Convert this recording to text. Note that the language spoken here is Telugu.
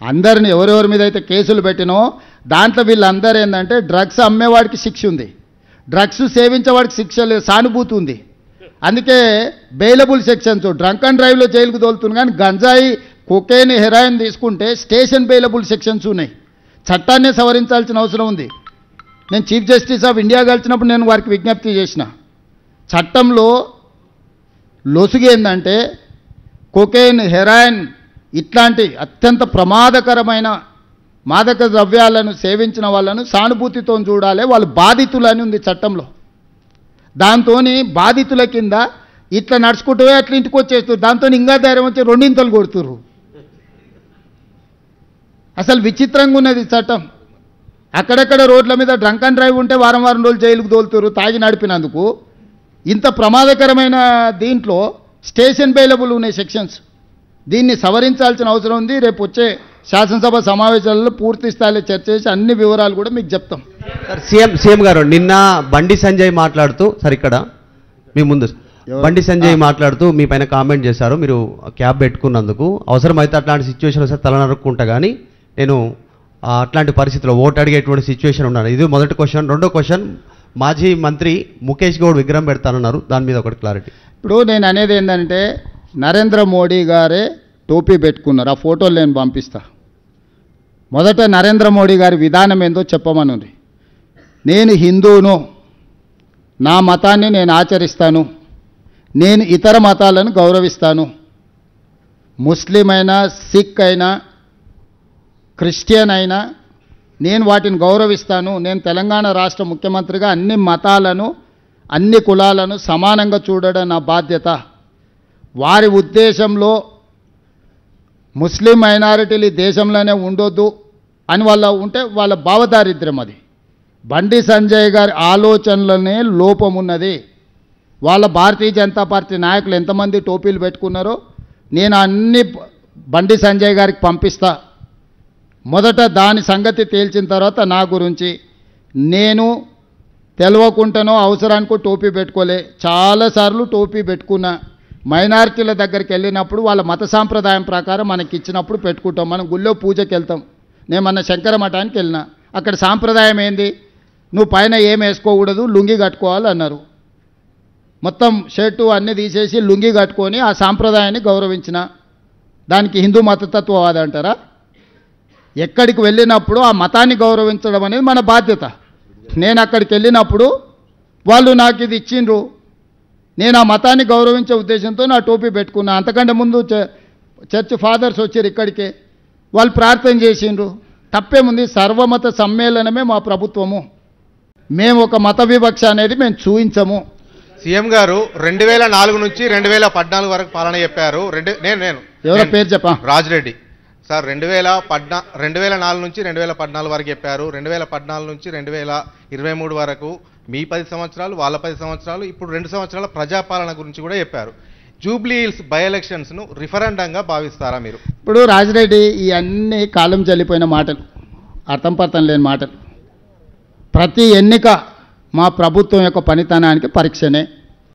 అందరిని ఎవరెవరి మీద అయితే కేసులు పెట్టినో దాంట్లో వీళ్ళందరూ ఏంటంటే డ్రగ్స్ అమ్మేవాడికి శిక్ష ఉంది, డ్రగ్స్ సేవించేవాడికి శిక్ష లేదు, సానుభూతి ఉంది. అందుకే బెయిలబుల్ సెక్షన్స్ డ్రంక్ అండ్ డ్రైవ్లో జైలుకు తోలుతుంది, కానీ గంజాయి కొకేన్ హెరాయిన్ తీసుకుంటే స్టేషన్ బెయిలబుల్ సెక్షన్స్ ఉన్నాయి. చట్టాన్ని సవరించాల్సిన అవసరం ఉంది. నేను చీఫ్ జస్టిస్ ఆఫ్ ఇండియా కలిసినప్పుడు నేను వారికి విజ్ఞప్తి చేసిన, చట్టంలో లొసుగు ఏంటంటే కొకేన్ హెరాయిన్ ఇట్లాంటి అత్యంత ప్రమాదకరమైన మాదక ద్రవ్యాలను సేవించిన వాళ్ళను సానుభూతితో చూడాలి, వాళ్ళు బాధితులని ఉంది చట్టంలో. దాంతో బాధితుల కింద ఇట్లా నడుచుకుంటూ అట్లా ఇంటికి వచ్చేస్తారు, దాంతో ఇంకా ధైర్యం వచ్చి రెండింతలు కొడుతుర్రు. అసలు విచిత్రంగా ఉన్నది చట్టం. అక్కడక్కడ రోడ్ల మీద డ్రంక్ అండ్ డ్రైవ్ ఉంటే వారం వారం రోజులు జైలుకు తోలుతురు తాగి నడిపినందుకు. ఇంత ప్రమాదకరమైన దీంట్లో స్టేషన్ బెయిలబుల్ ఉన్నాయి సెక్షన్స్. దీన్ని సవరించాల్సిన అవసరం ఉంది. రేపు వచ్చే శాసనసభ సమావేశాలలో పూర్తి స్థాయిలో చర్చ చేసి అన్ని వివరాలు కూడా మీకు చెప్తాం. సార్ సీఎం గారు నిన్న బండి సంజయ్ మాట్లాడుతూ, సార్ ఇక్కడ మీ ముందు బండి సంజయ్ మాట్లాడుతూ మీ పైన కామెంట్ చేశారు, మీరు క్యాబ్ పెట్టుకున్నందుకు అవసరమైతే అట్లాంటి సిచ్యువేషన్ వస్తే తల నరుక్కుంటా, కానీ నేను అట్లాంటి పరిస్థితిలో ఓటు అడిగేటువంటి సిచ్యువేషన్ ఉన్నాను. ఇది మొదటి క్వశ్చన్. రెండో క్వశ్చన్, మాజీ మంత్రి ముఖేష్ గౌడ్ విగ్రహం పెడతానన్నారు, దాని మీద ఒకటి క్లారిటీ. ఇప్పుడు నేను అనేది ఏంటంటే నరేంద్ర మోడీ గారే టోపీ పెట్టుకున్నారు, ఆ ఫోటోలు నేను పంపిస్తా. మొదట నరేంద్ర మోడీ గారి విధానం ఏందో చెప్పమనుంది. నేను హిందువును, నా మతాన్ని నేను ఆచరిస్తాను, నేను ఇతర మతాలను గౌరవిస్తాను, ముస్లిం అయినా సిక్ అయినా క్రిస్టియన్ అయినా నేను వాటిని గౌరవిస్తాను. నేను తెలంగాణ రాష్ట్ర ముఖ్యమంత్రిగా అన్ని మతాలను అన్ని కులాలను సమానంగా చూడడం నా బాధ్యత. వారి ఉద్దేశంలో ముస్లిం మైనారిటీలు దేశంలోనే ఉండొద్దు అని వాళ్ళ ఉంటే వాళ్ళ భావదారిద్ర్యం అది. బండి సంజయ్ గారి ఆలోచనలనే లోపం ఉన్నది. వాళ్ళ భారతీయ జనతా పార్టీ నాయకులు ఎంతమంది టోపీలు పెట్టుకున్నారో నేను అన్ని బండి సంజయ్ గారికి పంపిస్తా. మొదట దాని సంగతి తేల్చిన తర్వాత నా గురించి, నేను తెలియకుండానో అవసరానికి టోపీ పెట్టుకోలే, చాలాసార్లు టోపీ పెట్టుకున్నా. మైనారిటీల దగ్గరికి వెళ్ళినప్పుడు వాళ్ళ మత సాంప్రదాయం ప్రకారం మనకి ఇచ్చినప్పుడు పెట్టుకుంటాం. మనం గుళ్ళో పూజకి వెళ్తాం. నేను మన శంకర మఠానికి వెళ్ళినా, అక్కడ సాంప్రదాయం ఏంది, నువ్వు పైన ఏం వేసుకోకూడదు, లుంగి కట్టుకోవాలి అన్నారు. మొత్తం షర్టు అన్నీ తీసేసి లుంగి కట్టుకొని ఆ సాంప్రదాయాన్ని గౌరవించిన. దానికి హిందూ మతతత్వవాది అంటారా? ఎక్కడికి వెళ్ళినప్పుడు ఆ మతాన్ని గౌరవించడం అనేది మన బాధ్యత. నేను అక్కడికి వెళ్ళినప్పుడు వాళ్ళు నాకు ఇది ఇచ్చిండ్రు, నేను ఆ మతాన్ని గౌరవించే ఉద్దేశంతో నా టోపీ పెట్టుకున్నా. అంతకంటే ముందు చర్చ్ ఫాదర్స్ వచ్చారు ఇక్కడికే, వాళ్ళు ప్రార్థన చేసిండ్రు. తప్పేముంది? సర్వమత సమ్మేళనమే మా ప్రభుత్వము. మేము ఒక మత వివక్ష అనేది మేము చూపించము. సీఎం గారు 2004 నుంచి 2014 వరకు పాలన చెప్పారు. నేను ఎవరో పేరు చెప్పా, రాజిరెడ్డి సార్. 2004 నుంచి 2014 వరకు చెప్పారు. 2014 నుంచి 2023 వరకు మీ 10 సంవత్సరాలు, వాళ్ళ 10 సంవత్సరాలు, ఇప్పుడు 2 సంవత్సరాల ప్రజాపాలన గురించి కూడా చెప్పారు. జూబ్లీ హిల్స్ బై ఎలక్షన్స్ను రిఫరెండంగా భావిస్తారా మీరు? ఇప్పుడు రాజిరెడ్డి ఈ అన్ని కాలం చెల్లిపోయిన మాటలు, అర్థం పర్థం లేని మాటలు. ప్రతి ఎన్నిక మా ప్రభుత్వం యొక్క పనితనానికి పరీక్షనే.